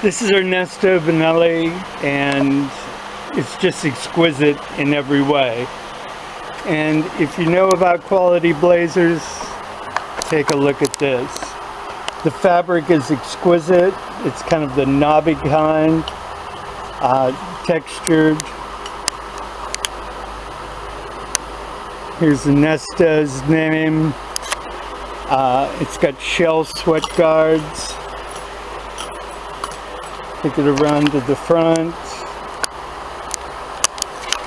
This is Ernesto Bellini, and it's just exquisite in every way. And if you know about quality blazers, take a look at this. The fabric is exquisite. It's kind of the knobby kind, textured. Here's Ernesto's name. It's got shell sweat guards. Take it around to the front.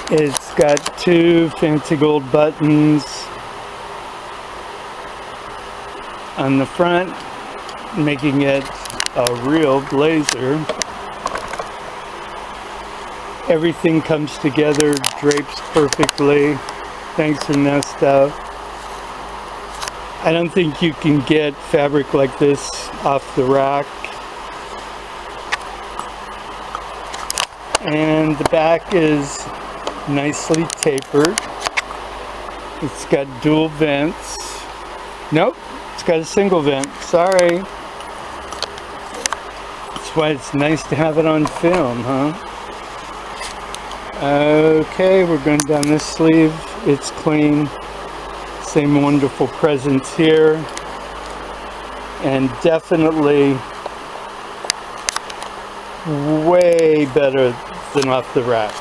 It's got two fancy gold buttons on the front, making it a real blazer. Everything comes together, drapes perfectly. Thanks, Ernesto. I don't think you can get fabric like this off the rack. And the back is nicely tapered. It's got dual vents. Nope, it's got a single vent. Sorry. That's why it's nice to have it on film, huh? Okay, we're going down this sleeve. It's clean. Same wonderful presence here. And definitely way better than off the rack.